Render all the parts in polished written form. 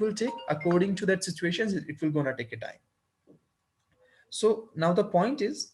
will take according to that situations, it will gonna take a time. So now the point is,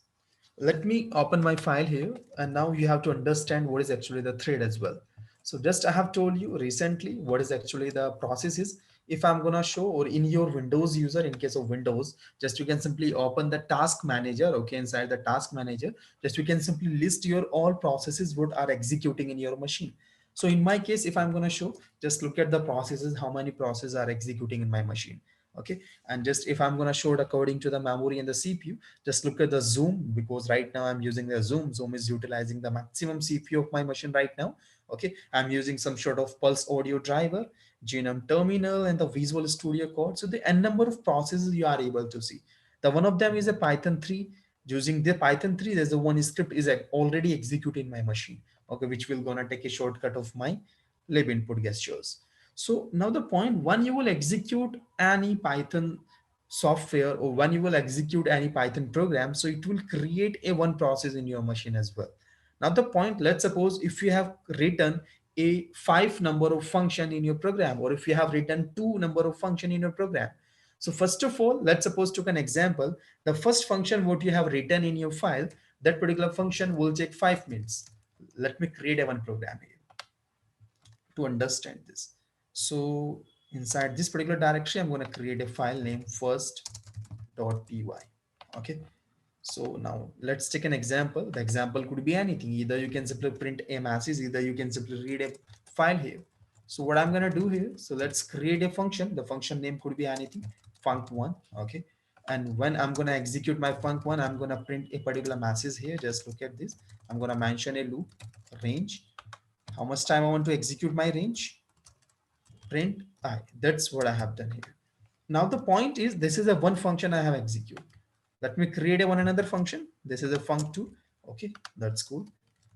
let me open my file here, and now you have to understand what is actually the thread as well. So just I have told you recently what is actually the process is. If I'm gonna show, or in your Windows user, in case of Windows, just you can simply open the task manager. Okay, inside the task manager, just you can simply list your all processes what are executing in your machine. So in my case, if I'm gonna show, just look at the processes, how many processes are executing in my machine. Okay, and just if I'm gonna show it according to the memory and the CPU, just look at the zoom, because right now I'm using the zoom is utilizing the maximum CPU of my machine right now. Okay, I'm using some sort of pulse audio driver, genome terminal, and the Visual Studio Code. So the n number of processes you are able to see. The one of them is a Python 3. Using the Python 3, there's a one script is already executed in my machine. Okay, which will gonna take a shortcut of my lib input gestures. So now the point, when you will execute any Python software, or when you will execute any Python program, so it will create a one process in your machine as well. Now the point, let's suppose if you have written a 5 number of function in your program, or if you have written 2 number of function in your program. So first of all, let's suppose took an example, the first function what you have written in your file, that particular function will take 5 minutes. Let me create a one program here to understand this. So inside this particular directory, I'm going to create a file name first.py. Okay. So now let's take an example. The example could be anything. Either you can simply print a message, either you can simply read a file here. So what I'm going to do here, so let's create a function. The function name could be anything, func1. Okay. And when I'm going to execute my func1, I'm going to print a particular message here. Just look at this. I'm going to mention a loop range. How much time I want to execute my range? Print I. That's what I have done here. Now the point is, this is a one function I have executed. Let me create a one another function. This is a func2. Okay, that's cool.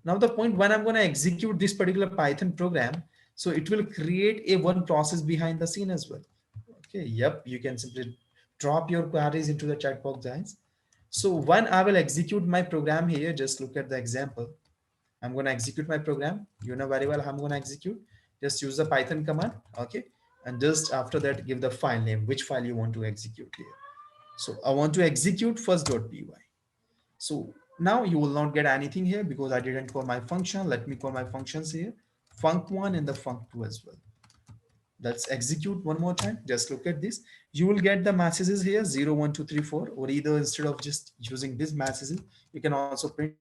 Now the point, when I'm going to execute this particular Python program, so it will create a one process behind the scene as well. Okay, yep, you can simply drop your queries into the chat box, guys. So when I will execute my program here, just look at the example. I'm going to execute my program. You know very well how I'm going to execute. Just use the Python command. Okay. And just after that, give the file name, which file you want to execute here. So I want to execute first.py. So now you will not get anything here because I didn't call my function. Let me call my functions here. Func1 and the func2 as well. Let's execute one more time. Just look at this. You will get the messages here 0, 1, 2, 3, 4, or either instead of just using these messages, you can also print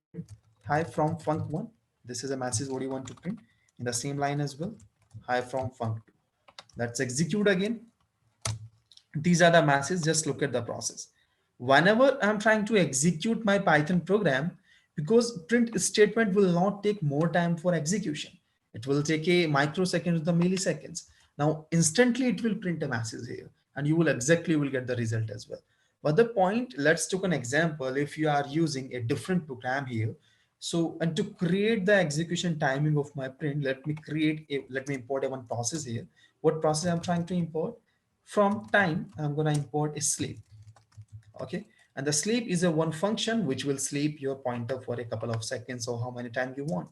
hi from func1. This is a message what you want to print in the same line as well. Hi from func2. Let's execute again. These are the messages. Just look at the process. Whenever I'm trying to execute my Python program, because print statement will not take more time for execution. It will take a microsecond to the milliseconds. Now, instantly it will print a message here, and you will exactly will get the result as well. But the point, let's take an example. If you are using a different program here, so, and to create the execution timing of my print, let me import a one process here. What process I'm trying to import? From time, I'm going to import a sleep. Okay, and the sleep is a one function which will sleep your pointer for a couple of seconds or how many times you want.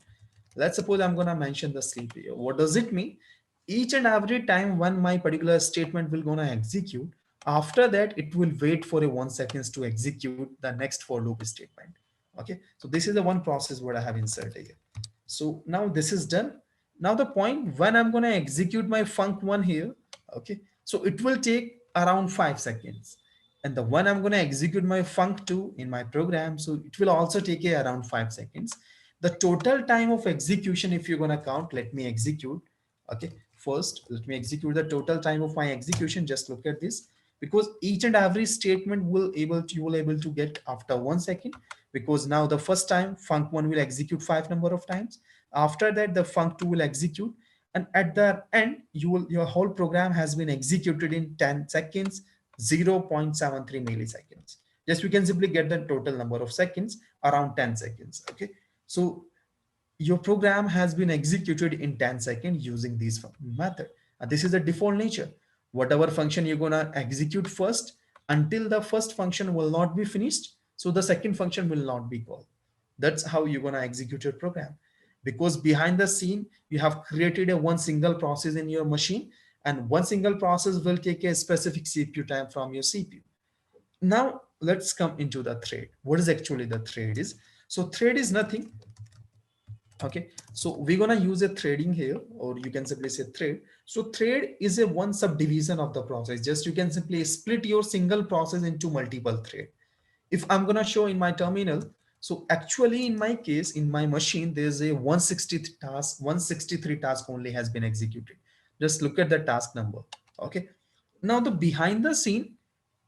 Let's suppose I'm going to mention the sleep here. What does it mean? Each and every time when my particular statement will going to execute, after that it will wait for a 1 seconds to execute the next for loop statement. Okay, so this is the one process what I have inserted here. So now this is done. Now the point, when I'm going to execute my func1 here, okay, so it will take around 5 seconds. And the one I'm going to execute my func2 in my program, so it will also take around 5 seconds. The total time of execution, if you're going to count, let me execute. Okay, first let me execute the total time of my execution. Just look at this, because each and every statement you will able to get after 1 second, because now the first time func1 will execute 5 number of times. After that the func2 will execute, and at the end your whole program has been executed in 10 seconds, 0.73 milliseconds. Just we can simply get the total number of seconds around 10 seconds. Okay, so your program has been executed in 10 seconds using this method. And this is the default nature. Whatever function you're gonna execute first, until the first function will not be finished, so the second function will not be called. That's how you're gonna execute your program. Because behind the scene, you have created a one single process in your machine, and one single process will take a specific CPU time from your CPU. Now let's come into the thread. What is actually the thread is? So thread is nothing. Okay, so we're gonna use a threading here, or you can simply say thread. So thread is a one subdivision of the process. Just you can simply split your single process into multiple thread. If I'm gonna show in my terminal, so actually in my case, in my machine, there's a 163 task only has been executed. Just look at the task number. Okay, now the behind the scene,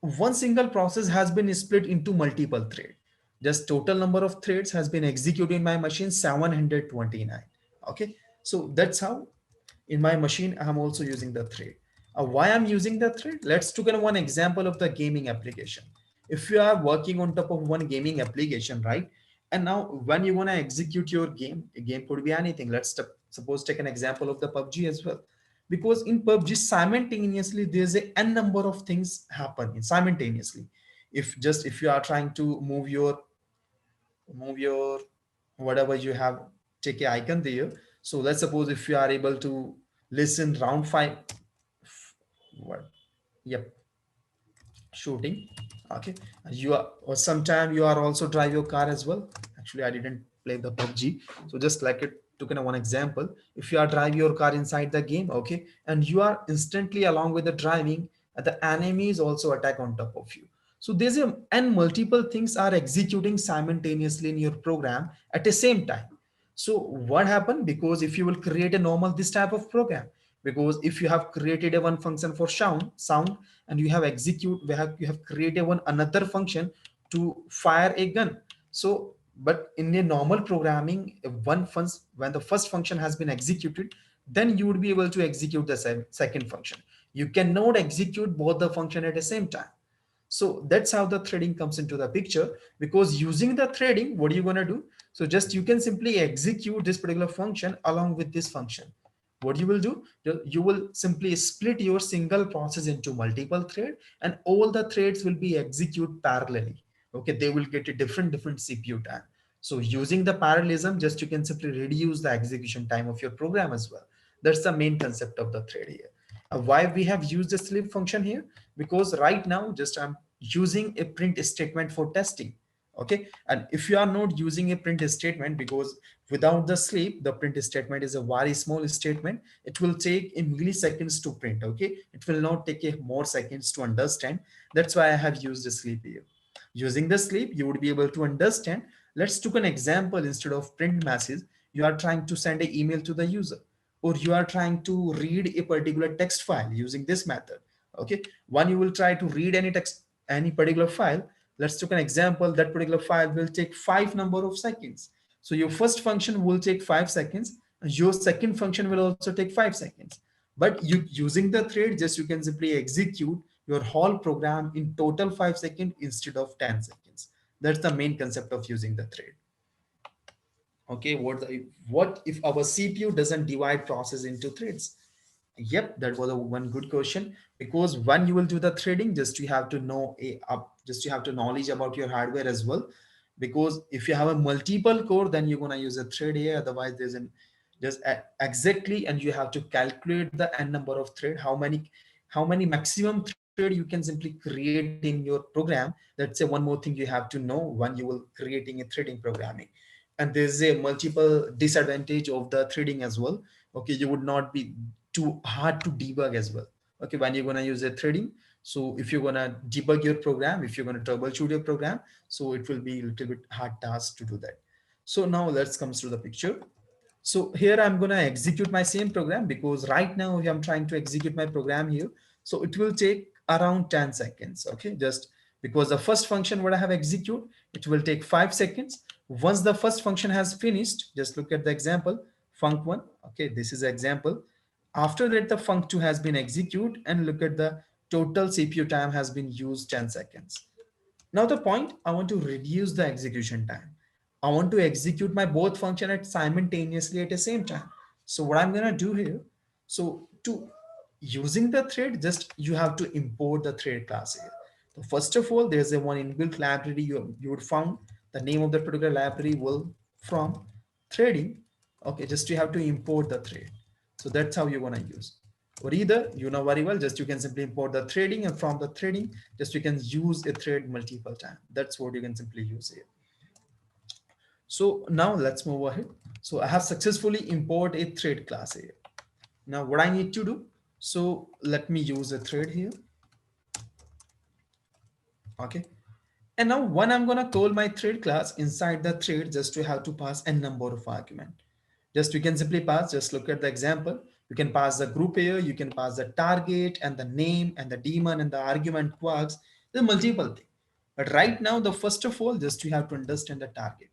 one single process has been split into multiple thread. Just total number of threads has been executed in my machine 729. Okay, so that's how in my machine I'm also using the thread. Why I'm using the thread? Let's take one example of the gaming application. If you are working on top of one gaming application, right? And now when you want to execute your game, a game could be anything. Let's suppose take an example of the PUBG as well. Because in PUBG simultaneously there's a n number of things happen simultaneously. If you are trying to move your whatever you have, take a icon there. So let's suppose if you are able to listen round five, what, yep, shooting. Okay, you are, or sometime you are also drive your car as well. Actually I didn't play the PUBG, so just like it took in one example. If you are drive your car inside the game, okay, and you are instantly along with the driving, the enemies also attack on top of you. So there's a and multiple things are executing simultaneously in your program at the same time. So what happened? Because if you will create a normal this type of program, because if you have created a one function for sound, and you have created one another function to fire a gun. So but in a normal programming, if when the first function has been executed, then you would be able to execute the second function. You cannot execute both the function at the same time. So that's how the threading comes into the picture. Because using the threading, what are you going to do? So just you can simply execute this particular function along with this function. What you will do, you will simply split your single process into multiple thread, and all the threads will be execute parallelly. Okay, they will get a different CPU time. So using the parallelism, just you can simply reduce the execution time of your program as well. That's the main concept of the thread here. Why we have used the sleep function here? Because right now just I'm using a print statement for testing. Okay, and if you are not using a print statement, because without the sleep, the print statement is a very small statement. It will take in milliseconds to print. Okay, it will not take a more seconds to understand. That's why I have used the sleep here. Using the sleep, you would be able to understand. Let's take an example. Instead of print message, you are trying to send an email to the user, or you are trying to read a particular text file using this method. Okay, when you will try to read any text, any particular file, let's take an example. That particular file will take 5 seconds. So your first function will take 5 seconds, and your second function will also take 5 seconds. But you using the thread, just you can simply execute your whole program in total 5 seconds instead of 10 seconds. That's the main concept of using the thread. Okay, what if our CPU doesn't divide process into threads? Yep, that was a one good question. Because when you will do the threading, just you have to know just you have to knowledge about your hardware as well. Because if you have a multiple core, then you're gonna use a thread here. Otherwise, there's an just exactly, and you have to calculate the n number of thread. How many maximum thread you can simply create in your program. That's a one more thing you have to know when you will creating a threading programming. And there's a multiple disadvantage of the threading as well. Okay, you would not be too hard to debug as well. Okay, when you're going to use a threading, so if you're going to debug your program, if you're going to troubleshoot your program, so it will be a little bit hard task to do that. So now let's come to the picture. So here I'm going to execute my same program, because right now I'm trying to execute my program here. So it will take around 10 seconds. Okay, just because the first function what I have execute, it will take 5 seconds. Once the first function has finished, just look at the example, func1. Okay, this is example. After that, the func2 has been executed, and look at the total CPU time has been used 10 seconds. Now the point, I want to reduce the execution time. I want to execute my both function at simultaneously at the same time. So what I'm gonna do here, so to using the thread, just you have to import the thread class here. So first of all, there's a one inbuilt library you would found. The name of that particular library will from threading. Okay, just you have to import the thread. So that's how you're gonna use. Or either, you know very well, just you can simply import the threading, and from the threading, just you can use a thread multiple times. That's what you can simply use here. So now let's move ahead. So I have successfully import a thread class here. Now what I need to do, so let me use a thread here. Okay. And now when I'm gonna call my thread class, inside the thread, just we have to pass a number of argument. Just you can simply pass, just look at the example. You can pass the group here, you can pass the target and the name and the daemon and the argument quarks, the multiple thing. But right now, the first of all, just you have to understand the target.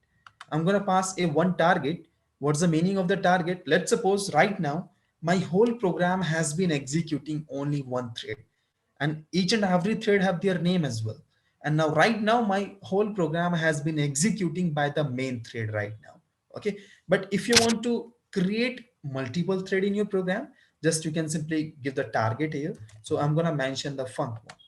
I'm gonna pass a one target. What's the meaning of the target? Let's suppose right now, my whole program has been executing only one thread, and each and every thread have their name as well. And now right now my whole program has been executing by the main thread right now. Okay, but if you want to create multiple thread in your program, just you can simply give the target here. So I'm going to mention the func one.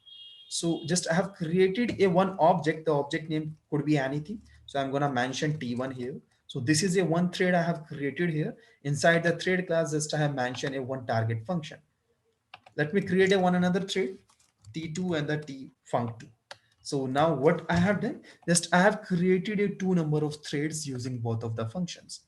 So just I have created a one object. The object name could be anything. So I'm going to mention t1 here. So this is a one thread I have created here. Inside the thread class, just I have mentioned a one target function. Let me create a one another thread, t2 and the t func2. So now what I have done, just I have created a two number of threads using both of the functions.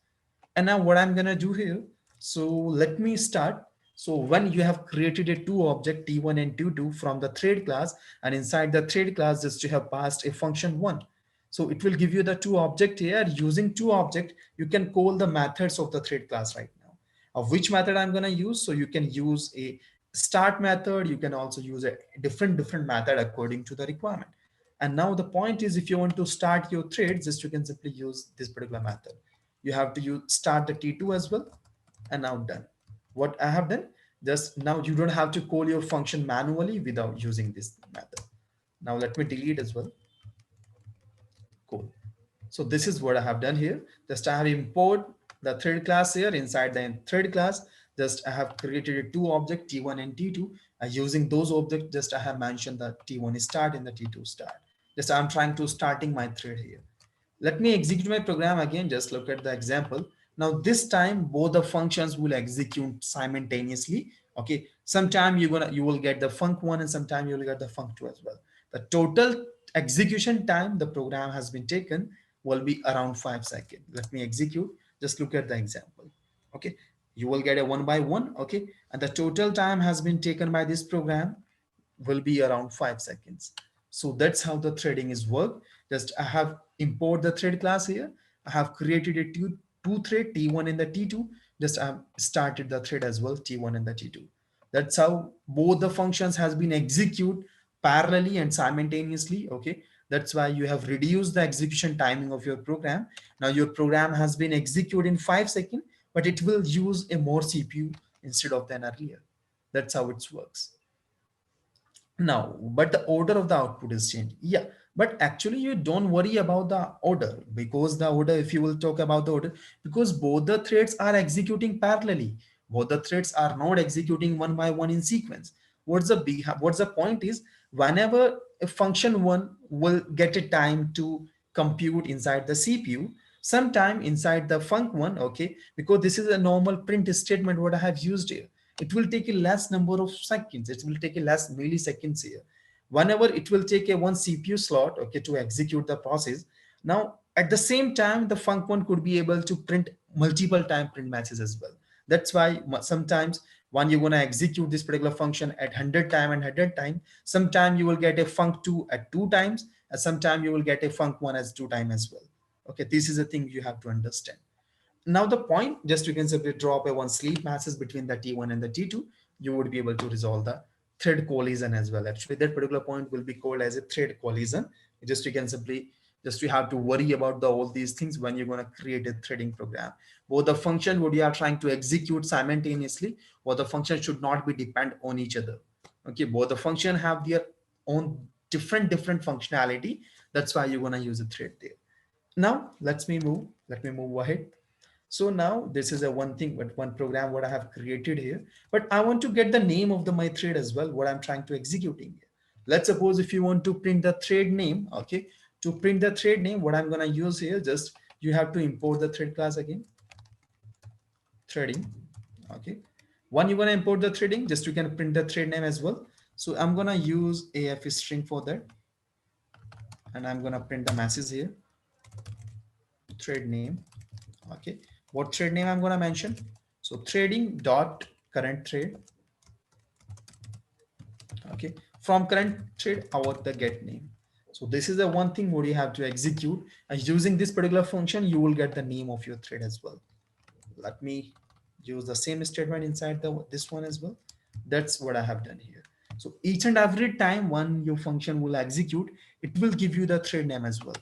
And now what I'm gonna do here, so let me start. So when you have created a two object t1 and t2 from the thread class, and inside the thread class just you have passed a function one. So it will give you the two object here. Using two object, you can call the methods of the thread class right now. Of which method I'm gonna use, so you can use a start method, you can also use a different method according to the requirement. And now the point is, if you want to start your thread, just you can simply use this particular method. You have to use start the t2 as well. And now done. What I have done, just now you don't have to call your function manually without using this method. Now let me delete as well. Cool. So this is what I have done here. Just I have import the thread class here. Inside the thread class, just I have created a two object t1 and t2. Using those objects, just I have mentioned that t1 is start and the t2 start. Just I'm trying to starting my thread here. Let me execute my program again. Just look at the example. Now this time both the functions will execute simultaneously. Okay. Sometime you will get the func1 and sometime you will get the func2 as well. The total execution time the program has been taken will be around 5 seconds. Let me execute. Just look at the example. Okay. You will get a one by one. Okay. And the total time has been taken by this program will be around 5 seconds. So that's how the threading is work. Just I have import the thread class here. I have created a two thread t1 and the t2. Just I have started the thread as well, t1 and the t2. That's how both the functions has been executed parallelly and simultaneously. Okay, that's why you have reduced the execution timing of your program. Now your program has been executed in 5 seconds, but it will use a more cpu instead of than earlier. That's how it works. Now, but the order of the output is changed. Yeah, but actually you don't worry about the order, because the order, if you will talk about the order, because both the threads are executing parallelly. Both the threads are not executing one by one in sequence. What's the point is, whenever a function one will get a time to compute inside the CPU, sometime inside the func one, okay, because this is a normal print statement what I have used here, it will take a less number of seconds, it will take a less milliseconds here. Whenever it will take a one CPU slot, okay, to execute the process. Now at the same time the func1 could be able to print multiple time print matches as well. That's why sometimes when you're going to execute this particular function at 100 time and 100 time, sometime you will get a func2 at 2 times, and sometime you will get a func1 as 2 times as well. Okay, this is a thing you have to understand. Now the point, just you can simply drop a one sleep message between the t1 and the t2. You would be able to resolve the thread collision as well. Actually that particular point will be called as a thread collision. Just you can simply, just you have to worry about the all these things when you're going to create a threading program. Both the function what you are trying to execute simultaneously, or the function should not be depend on each other. Okay, both the function have their own different functionality. That's why you're going to use a thread there. Now let me move ahead. So now this is a one thing, but one program what I have created here, but I want to get the name of the my thread as well, what I'm trying to executing here. Let's suppose if you want to print the thread name, okay, to print the thread name, what I'm going to use here, just you have to import the thread class again, threading, okay. One, you're gonna import the threading, just you can print the thread name as well. So I'm gonna use AF string for that, and I'm gonna print the message here, thread name. Okay, what thread name I'm gonna mention? So threading dot current thread. Okay, from current thread out the get name. So this is the one thing what you have to execute, and using this particular function you will get the name of your thread as well. Let me use the same statement inside this one as well. That's what I have done here. So each and every time one your function will execute, it will give you the thread name as well.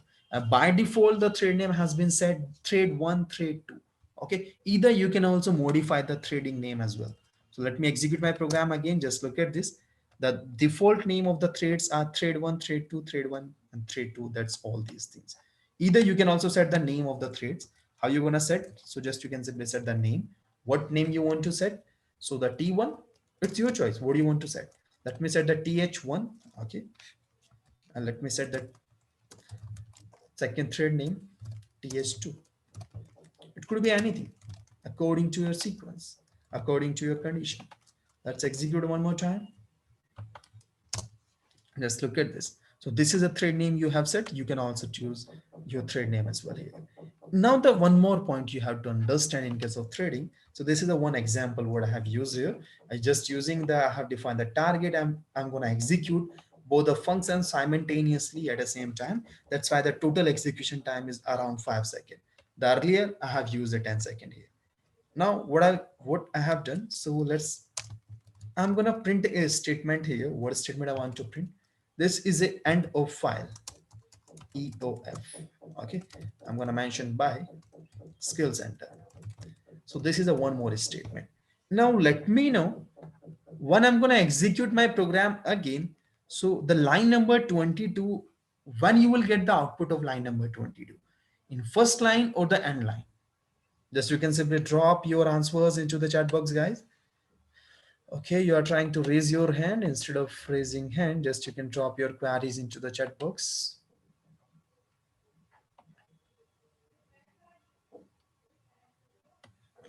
By default, the thread name has been set thread 1, thread 2. Okay, either you can also modify the threading name as well. So let me execute my program again. Just look at this. The default name of the threads are thread 1, thread 2, thread 1, and thread 2. That's all these things. Either you can also set the name of the threads. How you gonna set? So just you can simply set the name. What name you want to set? So the T1, it's your choice. What do you want to set? Let me set the TH1. Okay, and let me set the second thread name TH2. It could be anything according to your sequence, according to your condition. Let's execute one more time. Just look at this. So this is a thread name you have set. You can also choose your thread name as well here. Now the one more point you have to understand in case of threading. So this is the one example what I have used here. I just using I have defined the target. I'm going to execute both the functions simultaneously at the same time. That's why the total execution time is around 5 seconds. The earlier I have used a 10 second here. Now what I have done. So I'm gonna print a statement here. What statement I want to print? This is a end of file, EOF. Okay, I'm gonna mention by skill center. So this is a one more statement. Now let me know when I'm gonna execute my program again. So the line number 22, when you will get the output of line number 22, in first line or the end line. Just you can simply drop your answers into the chat box, guys. Okay, you are trying to raise your hand. Instead of raising hand, just you can drop your queries into the chat box.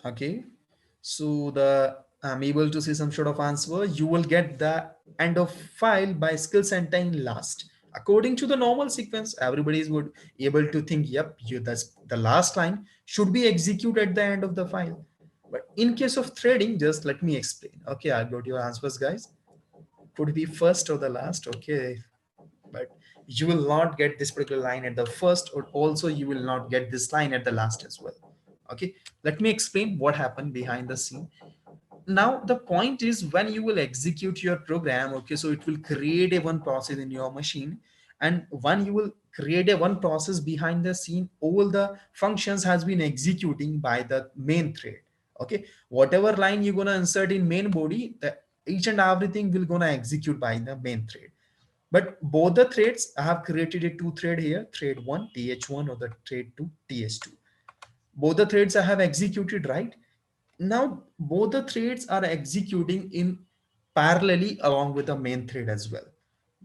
Okay, so I'm able to see some sort of answer. You will get the end of file by skill center in last. According to the normal sequence, everybody is would able to think, yep, that's the last line should be executed at the end of the file. But in case of threading, just let me explain. Okay, I got your answers, guys. Could be first or the last. Okay, but you will not get this particular line at the first, or also you will not get this line at the last as well. Okay, let me explain what happened behind the scene. Now the point is, when you will execute your program, okay, so it will create a one process in your machine, and when you will create a one process behind the scene, all the functions has been executing by the main thread. Okay, whatever line you're gonna insert in main body, the each and everything will gonna execute by the main thread. But both the threads, I have created a two thread here, thread 1 th1 or the thread 2 th2. Both the threads I have executed, right? Now both the threads are executing in parallelly along with the main thread as well,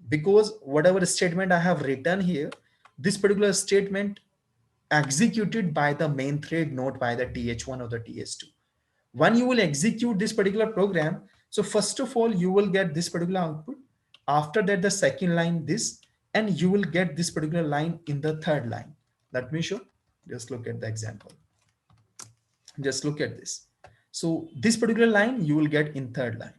because whatever statement I have written here, this particular statement executed by the main thread, not by the th1 or the th2. When you will execute this particular program, so first of all you will get this particular output, after that the second line this, and you will get this particular line in the third line. Let me show. Just look at the example. Just look at this. So this particular line you will get in third line,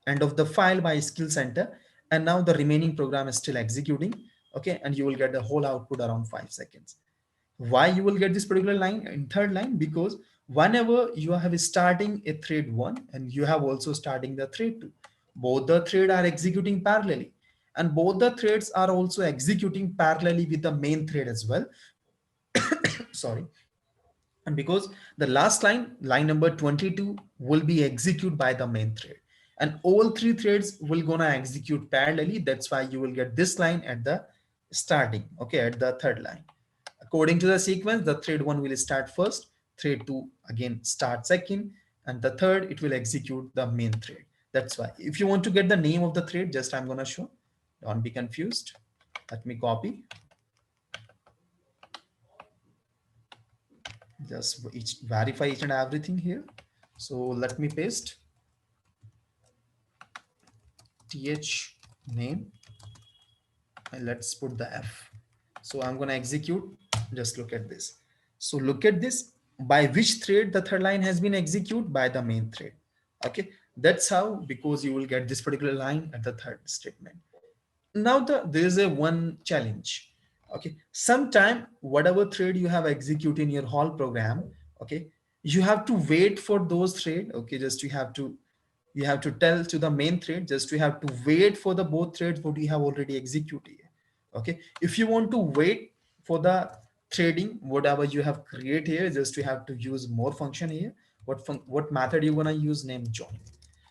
end of the file by skill center, and now the remaining program is still executing. Okay, and you will get the whole output around 5 seconds. Why you will get this particular line in third line? Because whenever you have starting a thread 1 and you have also starting the thread 2, both the thread are executing parallelly, and both the threads are also executing parallelly with the main thread as well. Sorry. And because the last line, line number 22, will be executed by the main thread, and all three threads will gonna execute parallelly. That's why you will get this line at the starting, okay, at the third line. According to the sequence, the thread 1 will start first, thread 2 again start second, and the third it will execute the main thread. That's why if you want to get the name of the thread, just I'm gonna show. Don't be confused. Let me copy. Just verify each and everything here. So let me paste. th name, and let's put the f. So I'm going to execute. Just look at this. So look at this, by which thread the third line has been executed, by the main thread. Okay, that's how, because you will get this particular line at the third statement. Now there is a one challenge. Okay, sometime whatever thread you have executed in your whole program, okay, you have to wait for those thread. Okay, just you have to tell to the main thread, just you have to wait for the both threads what you have already executed. Okay, if you want to wait for the threading whatever you have created here, just you have to use more function here. What method you gonna use? Name join.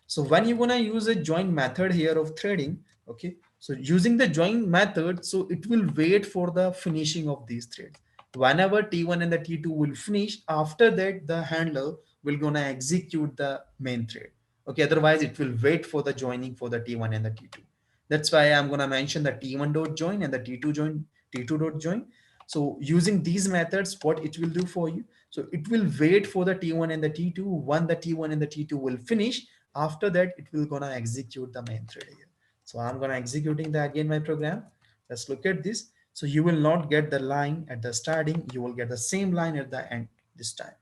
So when you're gonna use a join method here of threading, okay, so using the join method, so it will wait for the finishing of these threads. Whenever T1 and the T2 will finish, after that the handler will gonna execute the main thread. Okay, otherwise it will wait for the joining for the T1 and the T2. That's why I'm gonna mention the T1 dot join and the T2 join, T2 dot join. So using these methods, what it will do for you? So it will wait for the T1 and the T2. When the T1 and the T2 will finish, after that it will gonna execute the main thread here. So I'm gonna executing the again my program. Let's look at this. So you will not get the line at the starting, you will get the same line at the end this time,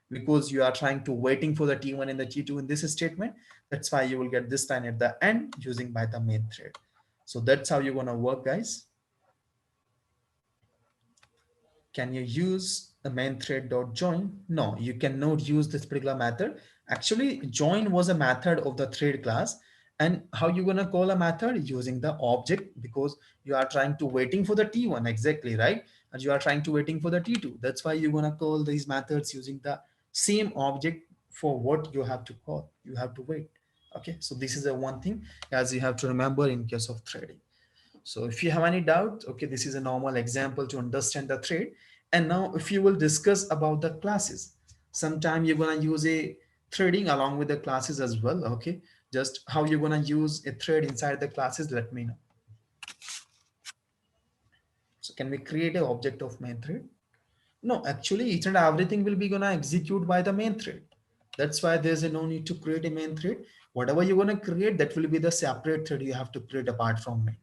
because you are trying to waiting for the T1 and the T2 in this statement. That's why you will get this line at the end using by the main thread. So that's how you're gonna work, guys. Can you use the main thread dot join? No, you cannot use this particular method. Actually, join was a method of the thread class. And how you gonna call a method? Using the object, because you are trying to waiting for the T1, exactly, right? And you are trying to waiting for the T2. That's why you're gonna call these methods using the same object for what you have to call. You have to wait. Okay, so this is a one thing as you have to remember in case of threading. So if you have any doubt, okay, this is a normal example to understand the thread. And now if you will discuss about the classes, sometime you're gonna use a threading along with the classes as well, okay? Just how you're gonna use a thread inside the classes, let me know. So can we create an object of main thread? No, actually each and everything will be gonna execute by the main thread. That's why there's a no need to create a main thread. Whatever you're gonna create, that will be the separate thread you have to create apart from main.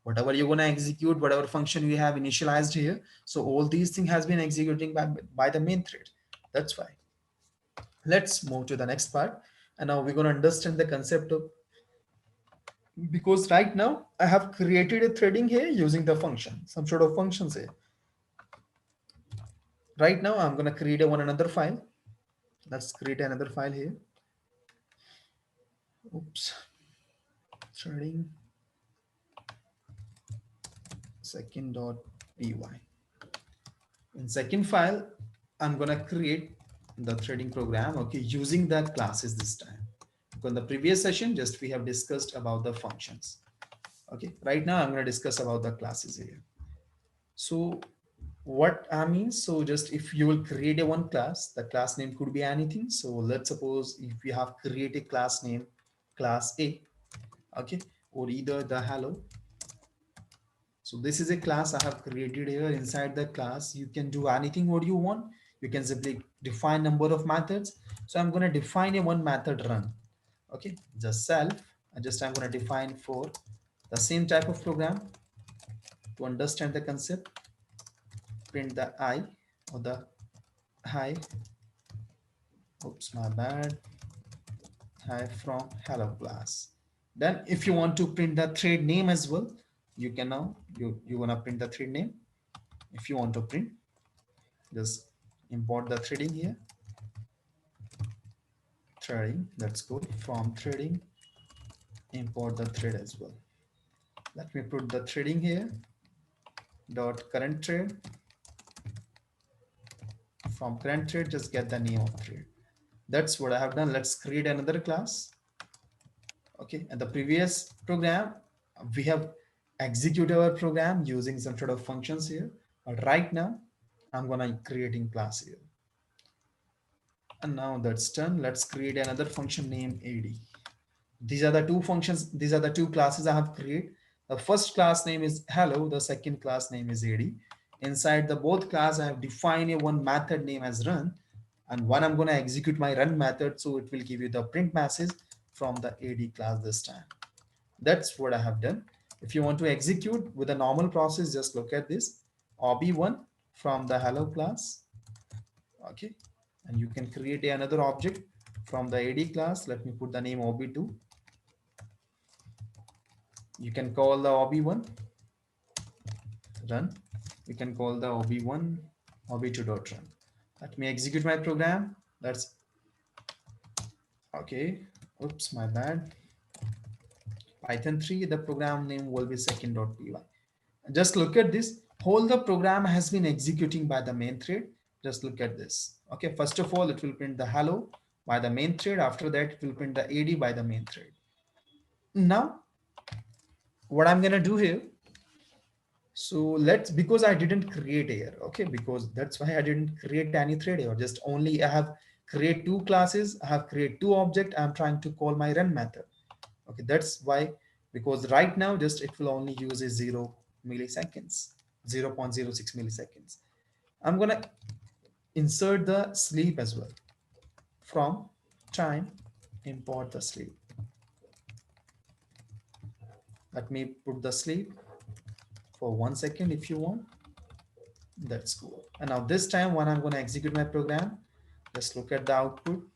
Whatever you're going to execute, whatever function we have initialized here, so all these things has been executing by the main thread. That's why. Let's move to the next part. And now we're going to understand the concept of, because right now I have created a threading here using the function, some sort of functions here. Right now I'm going to create a one another file. Let's create another file here. Oops. Threading second.py. In second file, I'm gonna create the threading program, okay, using the classes this time. Because in the previous session, just we have discussed about the functions. Okay, right now I'm gonna discuss about the classes here. So what I mean, so just if you will create a one class, the class name could be anything. So let's suppose if you have created class name class A, okay, or either the hello. So this is a class I have created here. Inside the class, you can do anything what you want. You can simply define number of methods. So I'm going to define a one method run. Okay, just self. I'm going to define for the same type of program to understand the concept. Print the I or the hi. Oops, my bad. Hi from hello class. Then if you want to print the thread name as well, you can now you want to print the thread name. If you want to print, just import the threading here. Threading, that's good. From threading, import the thread as well. Let me put the threading here. Dot current thread. From current thread, just get the name of thread. That's what I have done. Let's create another class. Okay, and the previous program, we have executed our program using some sort of functions here. But right now, I'm gonna creating class here. And now that's done. Let's create another function named AD. These are the two functions, these are the two classes I have created. The first class name is hello, the second class name is AD. Inside the both class, I have defined a one method name as run, and one I'm going to execute my run method, so it will give you the print message from the AD class this time. That's what I have done. If you want to execute with a normal process, just look at this ob1 from the hello class. Okay, and you can create another object from the ad class. Let me put the name ob2. You can call the ob1 run. You can call the ob1 ob2.run. Let me execute my program. That's okay. Oops, my bad. Python 3, the program name will be second.py. Just look at this. Whole the program has been executing by the main thread. Just look at this. Okay, first of all, it will print the hello by the main thread. After that, it will print the ad by the main thread. Now, what I'm gonna do here, so let's, because I didn't create here, okay, because that's why I didn't create any thread here. Just only I have create two classes, I have create two object, I'm trying to call my run method. Okay, that's why, because right now just it will only use a 0 milliseconds, 0.06 milliseconds. I'm gonna insert the sleep as well. From time, import the sleep. Let me put the sleep for 1 second if you want. That's cool. And now this time when I'm going to execute my program, just look at the output.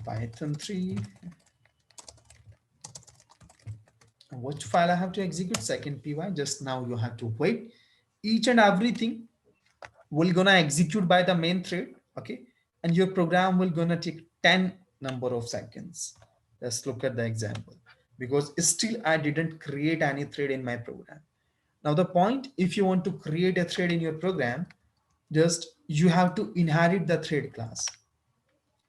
Python 3. Which file I have to execute? Second py. Just now you have to wait. Each and everything will gonna execute by the main thread. Okay, and your program will gonna take 10 number of seconds. Let's look at the example, because still I didn't create any thread in my program. Now the point, if you want to create a thread in your program, just you have to inherit the thread class.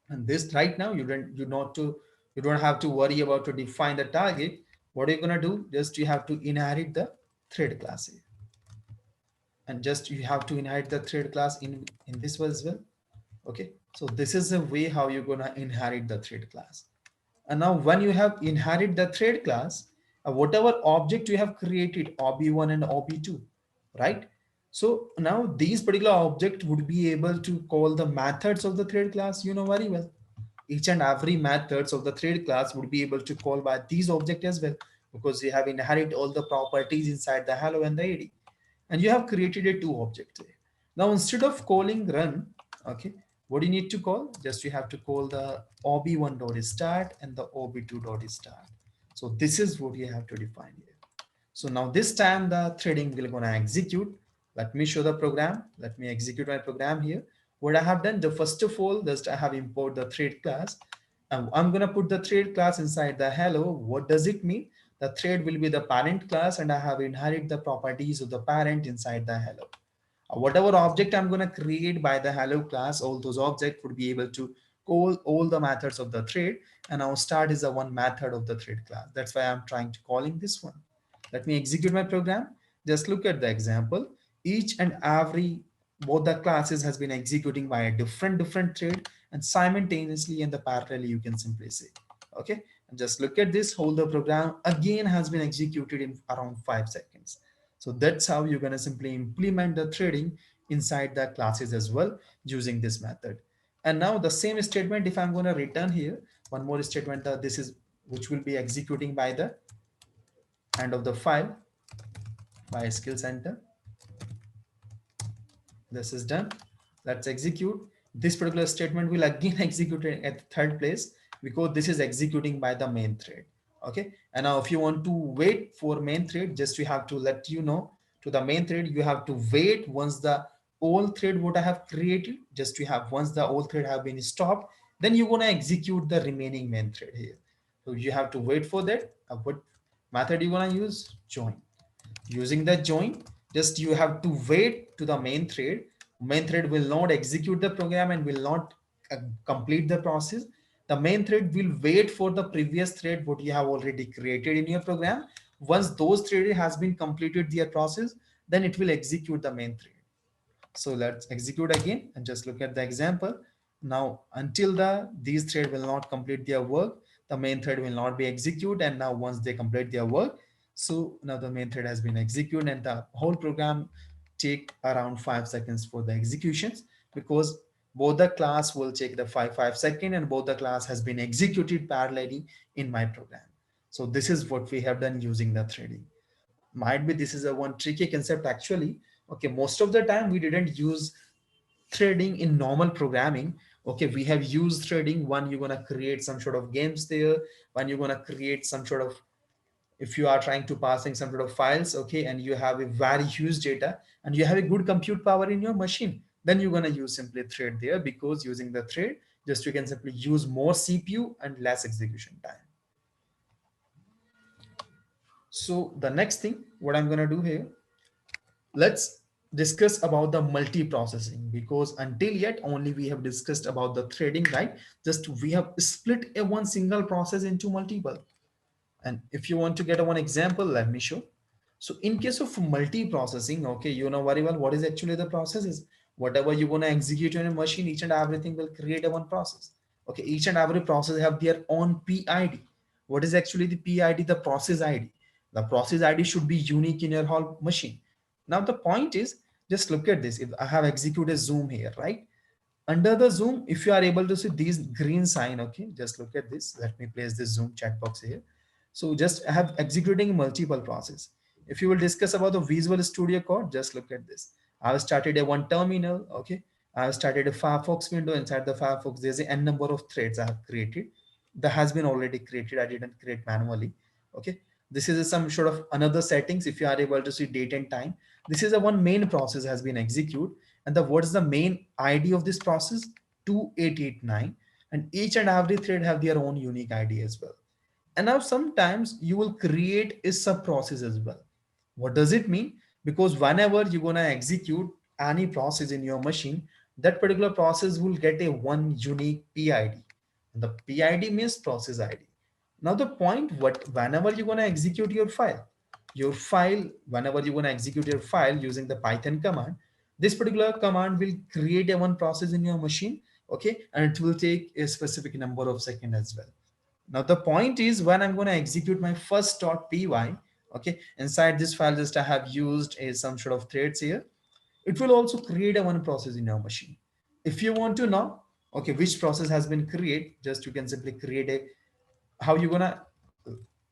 And this right now you don't have to worry about to define the target. What are you gonna do? Just you have to inherit the thread class here. And just you have to inherit the thread class in this way as well. Okay, so this is the way how you're gonna inherit the thread class. And now when you have inherit the thread class, whatever object you have created, ob1 and ob2, right? So now these particular object would be able to call the methods of the thread class, you know very well. Each and every methods of the thread class would be able to call by these object as well, because you have inherit all the properties inside the hello and the ad, and you have created a two object there. Now instead of calling run, okay, what do you need to call? Just you have to call the ob1.start and the ob2.start. So this is what you have to define here. So now this time the threading will gonna execute. Let me show the program. Let me execute my program here. What I have done, the first of all, just I have import the thread class. And I'm gonna put the thread class inside the hello. What does it mean? The thread will be the parent class, and I have inherit the properties of the parent inside the hello. Whatever object I'm going to create by the hello class, all those objects would be able to call all the methods of the thread. And now start is the one method of the thread class. That's why I'm trying to calling this one. Let me execute my program. Just look at the example. Each and every both the classes has been executing by a different thread, and simultaneously and the parallel you can simply say. Okay, and just look at this. Whole the program again has been executed in around 5 seconds. So that's how you're going to simply implement the threading inside the classes as well using this method. And now the same statement, if I'm going to return here, one more statement, this is which will be executing by the end of the file by skill center. This is done. Let's execute. This particular statement will again execute it at the third place, because this is executing by the main thread. Okay, and now if you want to wait for main thread, just you have to let you know to the main thread, you have to wait once the old thread what I have created, just you have once the old thread have been stopped, then you're gonna execute the remaining main thread here. So you have to wait for that. What method you wanna use? Join. Using the join, just you have to wait to the main thread will not execute the program and will not complete the process. The main thread will wait for the previous thread what you have already created in your program. Once those thread has been completed their process, then it will execute the main thread. So let's execute again and just look at the example. Now until these thread will not complete their work, the main thread will not be executed. And now once they complete their work, so now the main thread has been executed, and the whole program take around 5 seconds for the executions, because both the class will take the 5 second, and both the class has been executed parallelly in my program. So this is what we have done using the threading. Might be this is a one tricky concept actually. Okay, most of the time we didn't use threading in normal programming. Okay, we have used threading when you're gonna create some sort of games there, when you're gonna create some sort of, if you are trying to passing some sort of files, okay, and you have a very huge data and you have a good compute power in your machine, then you're gonna use simply thread there, because using the thread, just you can simply use more CPU and less execution time. So the next thing, what I'm gonna do here, let's discuss about the multiprocessing, because until yet only we have discussed about the threading, right? Just we have split a one single process into multiple. And if you want to get a one example, let me show. So in case of multiprocessing, okay, you know very well what is actually the process is. Whatever you want to execute on a machine, each and everything will create a one process. Okay, each and every process have their own PID. What is actually the PID? The process ID. The process ID should be unique in your whole machine. Now the point is, just look at this. If I have executed zoom here, right? Under the zoom, if you are able to see these green sign, okay, just look at this. Let me place this zoom chat box here. So just have executing multiple process. If you will discuss about the Visual Studio Code, just look at this. I have started a one terminal, okay. I have started a Firefox window. Inside the Firefox, there's a n number of threads I have created. That has been already created. I didn't create manually, okay. This is some sort of another settings. If you are able to see date and time, this is a one main process has been executed. And the what is the main ID of this process? 2889. And each and every thread have their own unique ID as well. And now sometimes you will create a sub process as well. What does it mean? Because whenever you're gonna execute any process in your machine, that particular process will get a one unique PID. And the PID means process ID. Now the point, what whenever you're gonna execute your file, whenever you're gonna execute your file using the Python command, this particular command will create a one process in your machine, okay, and it will take a specific number of seconds as well. Now the point is, when I'm going to execute my first.py, okay, inside this file just I have used a some sort of threads here. It will also create a one process in your machine. If you want to know, okay, which process has been created, just you can simply create a, how you gonna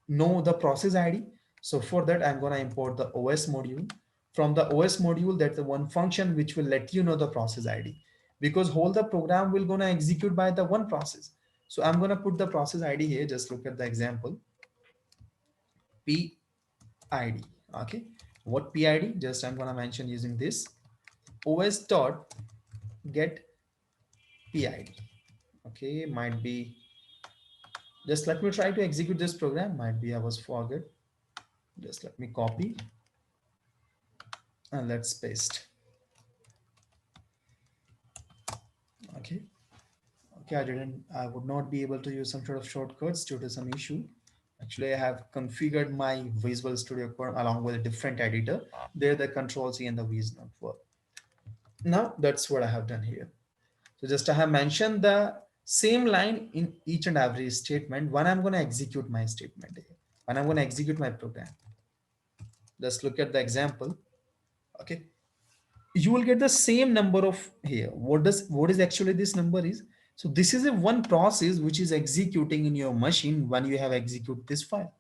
know the process ID. So for that, I'm gonna import the OS module. From the OS module, that's the one function which will let you know the process ID, because whole the program will gonna execute by the one process. So I'm gonna put the process ID here. Just look at the example, PID. Okay, what PID? Just I'm gonna mention using this OS dot get PID. Okay, might be, just let me try to execute this program. Might be I was forget. Just let me copy and let's paste. Okay, okay, I would not be able to use some sort of shortcuts due to some issue. Actually, I have configured my Visual Studio Code along with a different editor. There the control C and the V is not work. Now that's what I have done here. So just I have mentioned the same line in each and every statement when I'm going to execute my statement here, when I'm going to execute my program. Just look at the example. Okay, you will get the same number of here. What is actually this number is? So this is a one process which is executing in your machine when you have execute this file.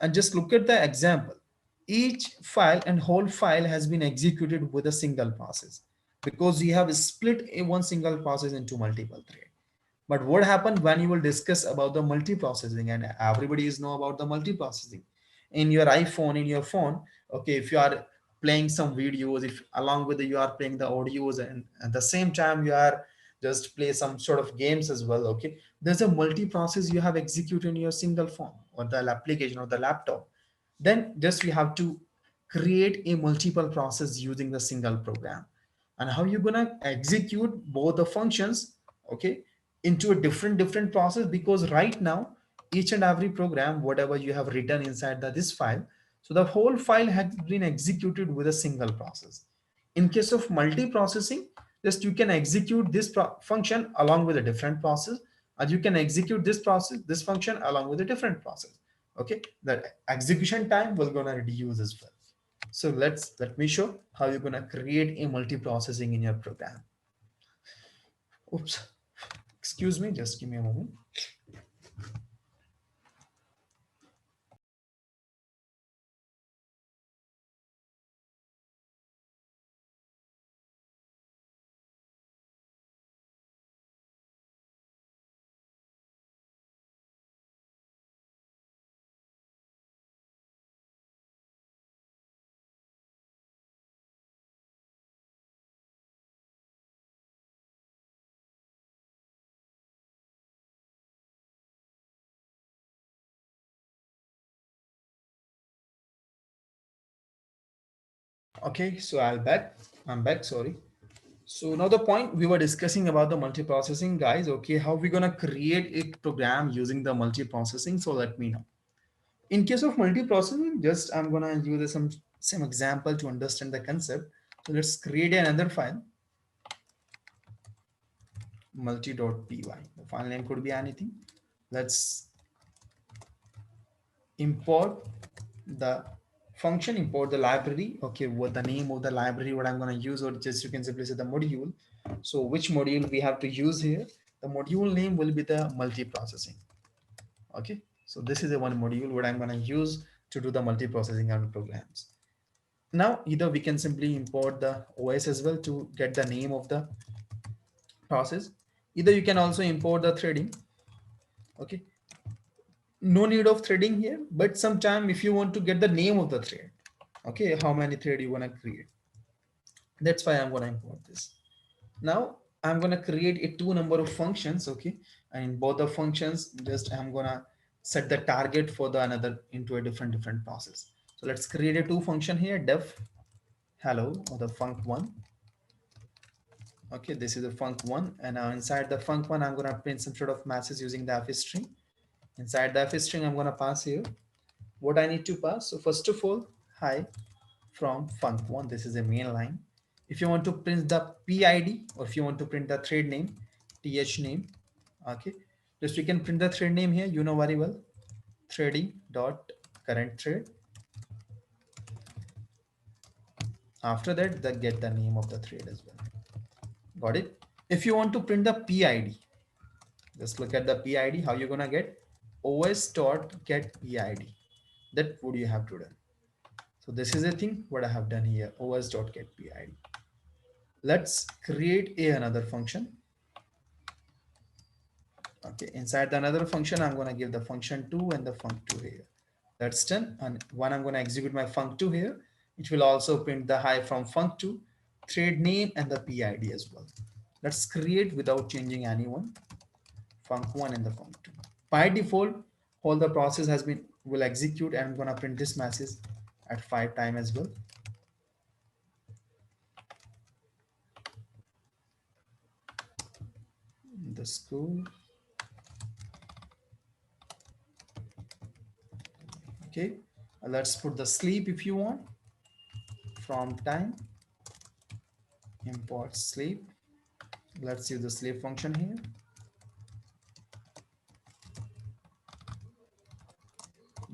And just look at the example. Each file and whole file has been executed with a single process, because you have split a one single process into multiple threads. But what happened when you will discuss about the multiprocessing, and everybody is know about the multiprocessing in your iPhone, in your phone. Okay, if you are playing some videos, if along with you are playing the audios, and at the same time you are just play some sort of games as well. Okay, there's a multi-process you have executed in your single phone or the application or the laptop. Then just we have to create a multiple process using the single program. And how you gonna execute both the functions, okay, into a different process, because right now each and every program whatever you have written inside this file, so the whole file has been executed with a single process. In case of multiprocessing, just you can execute this function along with a different process, or you can execute this process, this function along with a different process. Okay, the execution time will gonna reduce as well. So let me show how you're gonna create a multiprocessing in your program. Oops, excuse me, just give me a moment. Okay, so I'm back, sorry. So now the point we were discussing about the multiprocessing, guys. Okay, how we gonna create a program using the multiprocessing? So let me know. In case of multiprocessing, just I'm gonna use some example to understand the concept. So let's create another file, multi.py. The file name could be anything. Let's import the function, import the library. Okay, what the name of the library, what I'm going to use, or just you can simply say the module. So which module we have to use here? The module name will be the multiprocessing. Okay, so this is the one module what I'm going to use to do the multiprocessing on programs. Now either we can simply import the OS as well to get the name of the process. Either you can also import the threading. Okay, no need of threading here, but sometime if you want to get the name of the thread, okay, how many thread you want to create, that's why I'm going to import this. Now I'm going to create a two number of functions. Okay, and in both the functions just I'm going to set the target for the another into a different process. So let's create a two function here, def hello or the func1. Okay, this is the func1, and now inside the func1 I'm going to print some sort of message using the f string. Inside the f string I'm going to pass here what I need to pass. So first of all, hi from func1, this is a main line. If you want to print the PID or if you want to print the thread name, th name, okay, just we can print the thread name here, you know very well, threading dot current thread. After that, the get the name of the thread as well. Got it? If you want to print the PID, just look at the PID, how you're gonna get os dot get PID. That would you have to do. So this is a thing what I have done here, os dot get PID. Let's create another function. Okay, inside the another function I'm going to give the function2 and the func2 here. That's done. And when I'm going to execute my func2 here, it will also print the hi from func2, thread name, and the PID as well. Let's create without changing anyone, func1 and the func2. By default, all the process has been will execute, and I'm going to print this message at 5 times as well. The school. Okay, let's put the sleep if you want, from time, import sleep. Let's use the sleep function here.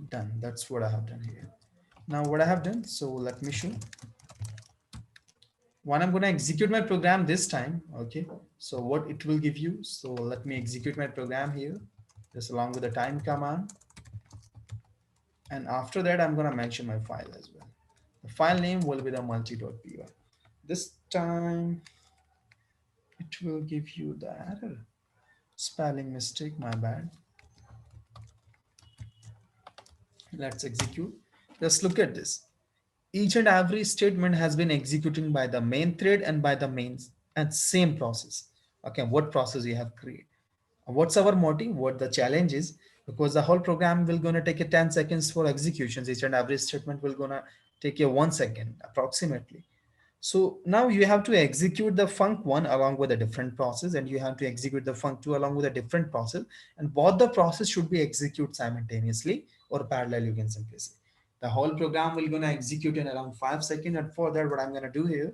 Done. That's what I have done here. Now what I have done, so let me show. When I'm going to execute my program this time, okay, so what it will give you. So let me execute my program here, just along with the time command. And after that, I'm going to mention my file as well. The file name will be the multi.py. This time it will give you the error. Spelling mistake, my bad. Let's execute. Just look at this. Each and every statement has been executing by the main thread and by the mains and same process. Okay, what process you have created? What's our motive? What the challenge is? Because the whole program will gonna take a 10 seconds for executions. Each and every statement will gonna take a 1 second approximately. So now you have to execute the func1 along with a different process, and you have to execute the func2 along with a different process, and both the process should be executed simultaneously or parallel, you can simply say. The whole program will gonna execute in around 5 seconds, and for that what I'm gonna do here,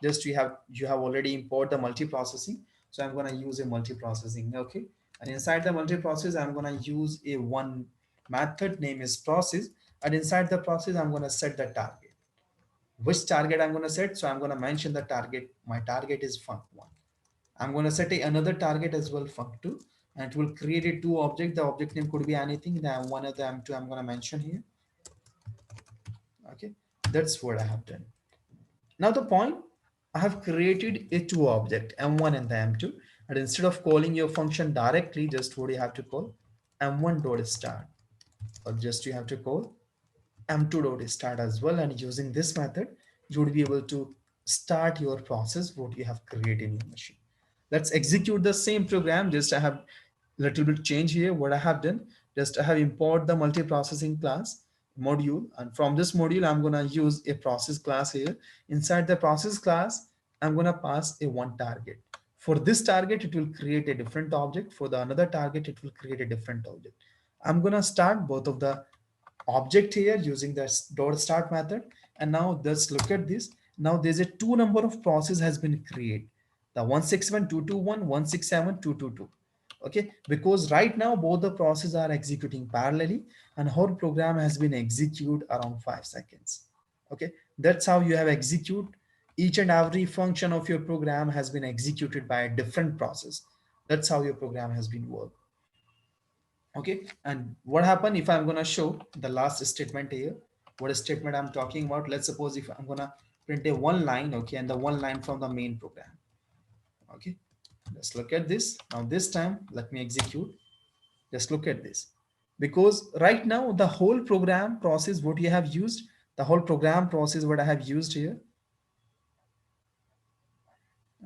just you have already imported the multiprocessing, so I'm gonna use a multiprocessing. Okay, and inside the multiprocess I'm gonna use a one method name is process, and inside the process I'm gonna set the target. Which target I'm going to set? So I'm going to mention the target. My target is func1. I'm going to set another target as well, func2, and it will create a two object. The object name could be anything. The M1 or the M2 I'm going to mention here. Okay, that's what I have done. Now the point, I have created a two object, M1 and the M2, and instead of calling your function directly, just what you have to call M1 dot start, or just you have to call M2 dot start as well. And using this method, you would be able to start your process what you have created in your machine. Let's execute the same program. Just I have little bit change here. What I have done, just I have import the multiprocessing class module, and from this module I'm gonna use a process class here. Inside the process class, I'm gonna pass a one target. For this target, it will create a different object. For the another target, it will create a different object. I'm gonna start both of the object here using the dot start method. And now let's look at this. Now there's a two number of process has been created, the 161.221, 167.222. Okay, because right now both the processes are executing parallelly, and whole program has been executed around 5 seconds. Okay, that's how you have execute each and every function of your program has been executed by a different process. That's how your program has been worked. Okay, and what happen if I'm gonna show the last statement here? What statement I'm talking about? Let's suppose if I'm gonna print a one line, okay, and the one line from the main program. Okay, let's look at this. Now this time let me execute. Just look at this, because right now the whole program process what you have used, the whole program process what I have used here,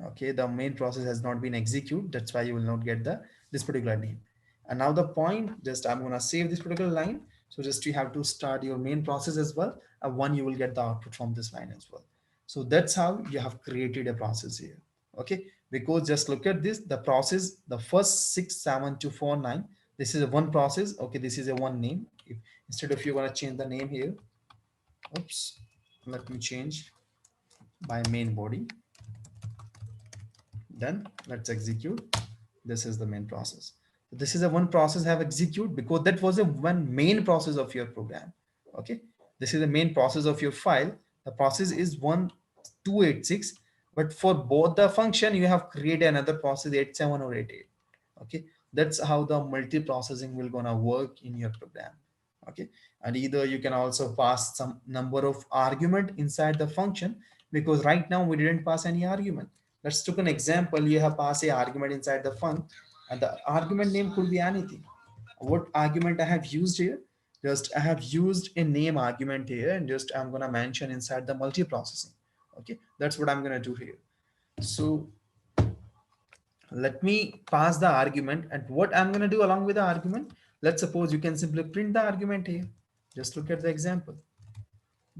okay, the main process has not been executed. That's why you will not get the this particular name. And now the point, just I'm going to save this particular line. So just you have to start your main process as well, and one you will get the output from this line as well. So that's how you have created a process here. Okay, because just look at this, the process, the first 67249, this is a one process. Okay, this is a one name. If instead of you want to change the name here, oops, let me change by main body. Then let's execute. This is the main process. So this is a one process I have execute, because that was a one main process of your program. Okay, this is the main process of your file. The process is 1286, but for both the function you have created another process 87 or 88. Okay, that's how the multiprocessing will gonna work in your program. Okay, and either you can also pass some number of argument inside the function, because right now we didn't pass any argument. Let's take an example. You have passed a argument inside the func, and the argument name could be anything. What argument I have used here? Just I have used a name argument here, and just I'm gonna mention inside the multiprocessing. Okay, that's what I'm gonna do here. So let me pass the argument, and what I'm gonna do along with the argument, let's suppose you can simply print the argument here. Just look at the example.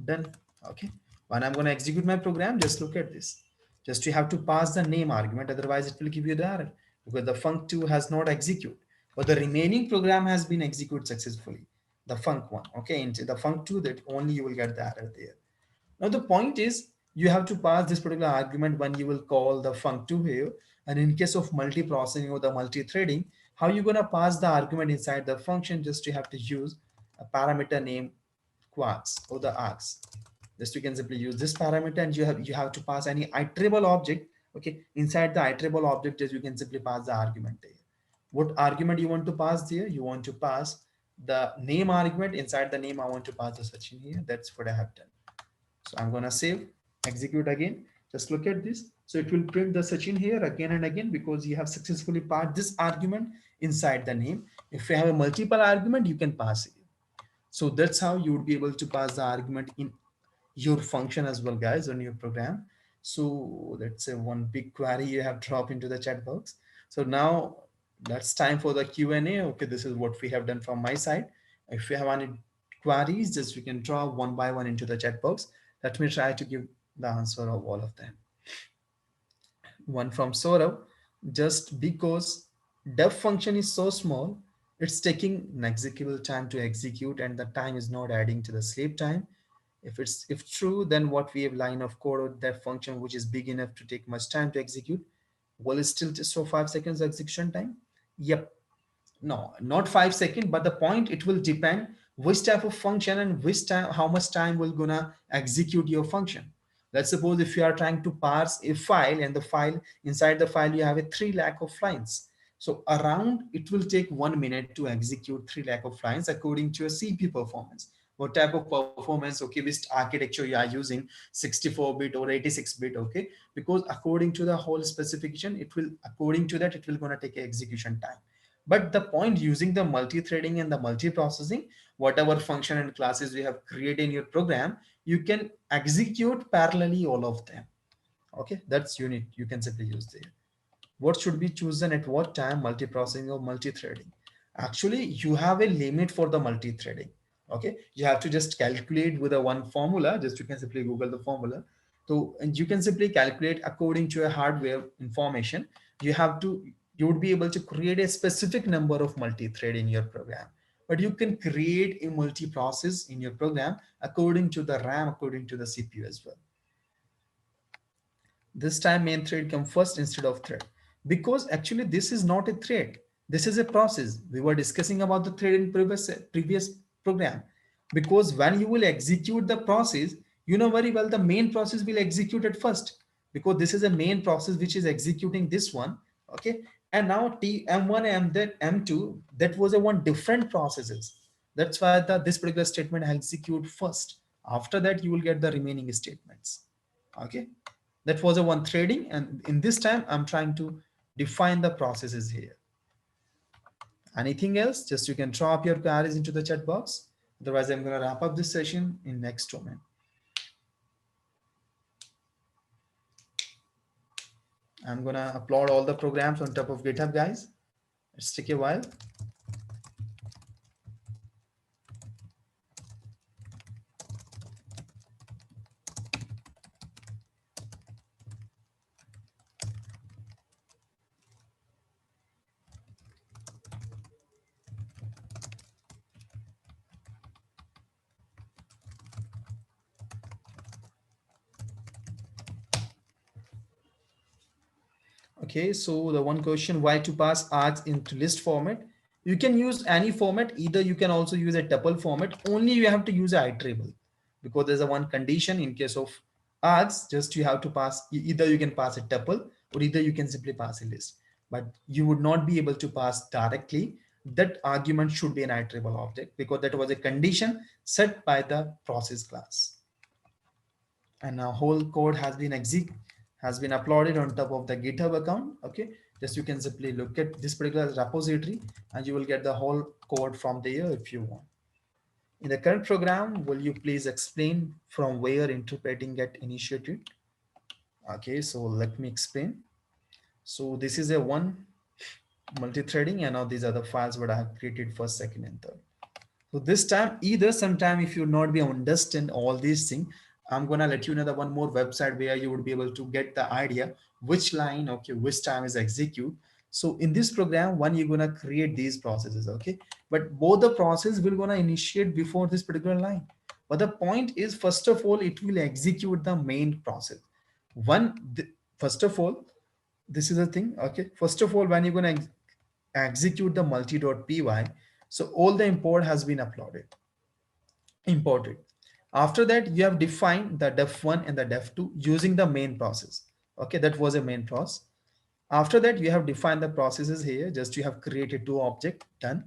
Done. Okay, when I'm going to execute my program, just look at this. Just you have to pass the name argument, otherwise it will give you the error, because the func2 has not executed, but the remaining program has been executed successfully, the func1. Okay, into the func2, that only you will get the error there. Now the point is, you have to pass this particular argument when you will call the func2 here. And in case of multiprocessing or the multi-threading, how you going to pass the argument inside the function? Just you have to use a parameter named quarks or the args. Just you can simply use this parameter, and you have to pass any iterable object. Okay, inside the iterable object, is you can simply pass the argument there. What argument you want to pass there? You want to pass the name argument. Inside the name, I want to pass the section here. That's what I have done. So I'm gonna save, execute again. Just look at this. So it will print the Sachin here again and again, because you have successfully passed this argument inside the name. If you have a multiple argument, you can pass it. So that's how you would be able to pass the argument in your function as well, guys, on your program. So let's say one big query you have dropped into the chat box. So now that's time for the Q&A. Okay, this is what we have done from my side. If you have any queries, just you can draw one by one into the chat box. Let me try to give the answer of all of them. One from Saurabh, just because def function is so small, it's taking an executable time to execute, and the time is not adding to the sleep time. If true, then what we have line of code or that function which is big enough to take much time to execute, will it still just show 5 seconds execution time? Yep. No, not 5 seconds, but the point, it will depend which type of function and which time, how much time will gonna execute your function. Let's suppose if you are trying to parse a file, and the file, inside the file you have a 3 lakh of lines. So around it will take 1 minute to execute 3 lakh of lines according to your CPU performance. What type of performance, okay, which architecture you are using, 64-bit or 86-bit, okay, because according to the whole specification, it will, according to that, it will gonna take execution time. But the point, using the multi-threading and the multiprocessing, whatever function and classes you have created in your program, you can execute parallelly all of them. Okay, that's unit you can simply use there. What should be chosen at what time, multiprocessing or multi-threading? Actually, you have a limit for the multi-threading. Okay, you have to just calculate with a one formula. Just you can simply Google the formula. So, and you can simply calculate according to a hardware information. You have to, you would be able to create a specific number of multi-thread in your program. But you can create a multi-process in your program according to the RAM, according to the CPU as well. This time main thread come first instead of thread, because actually this is not a thread, this is a process. We were discussing about the thread in previous program. Because when you will execute the process, you know very well the main process will execute at first, because this is a main process which is executing this one. Okay, and now t m1 and then m2, that was a one different processes. That's why this particular statement execute first. After that you will get the remaining statements. Okay, that was a one threading, and in this time I'm trying to define the processes here. Anything else, just you can drop your queries into the chat box. Otherwise I'm going to wrap up this session in next domain. I'm going to upload all the programs on top of GitHub, guys. It's take a while. Okay, so the one question, why to pass args into list format? You can use any format, either you can also use a tuple format, only you have to use a iterable, because there's a one condition in case of args, just you have to pass, either you can pass a tuple or either you can simply pass a list, but you would not be able to pass directly. That argument should be an iterable object, because that was a condition set by the process class. And now whole code has been uploaded on top of the GitHub account. Okay, just you can simply look at this particular repository and you will get the whole code from there if you want. In the current program, will you please explain from where interpreting get initiated? Okay, so let me explain. So this is a one multi-threading, and now these are the files what I have created first, second, and third. So this time, either sometime if you not be understand all these things, I'm gonna let you know the one more website where you would be able to get the idea which line, okay, which time is execute. So in this program, one you're gonna create these processes, okay, but both the process will gonna initiate before this particular line. But the point is, first of all, it will execute the main process. One, first of all, this is the thing, okay. First of all, when you're gonna execute the multi.py, so all the import has been uploaded, imported. After that, you have defined the def1 and the def2 using the main process. Okay, that was a main process. After that, you have defined the processes here. Just you have created two objects, done.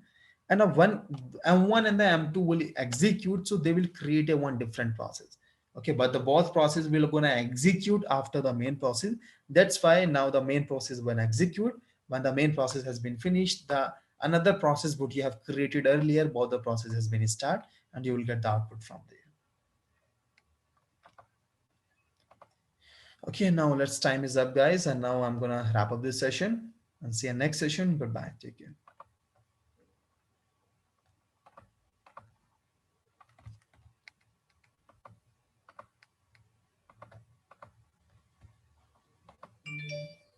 And a one M1 and the M2 will execute, so they will create a one different process. Okay, but the both process will gonna execute after the main process. That's why now the main process will execute. When the main process has been finished, the another process what you have created earlier, both the process has been start, and you will get the output from there. Okay, now let's time is up, guys, and now I'm gonna wrap up this session and see you next session. Goodbye, take care.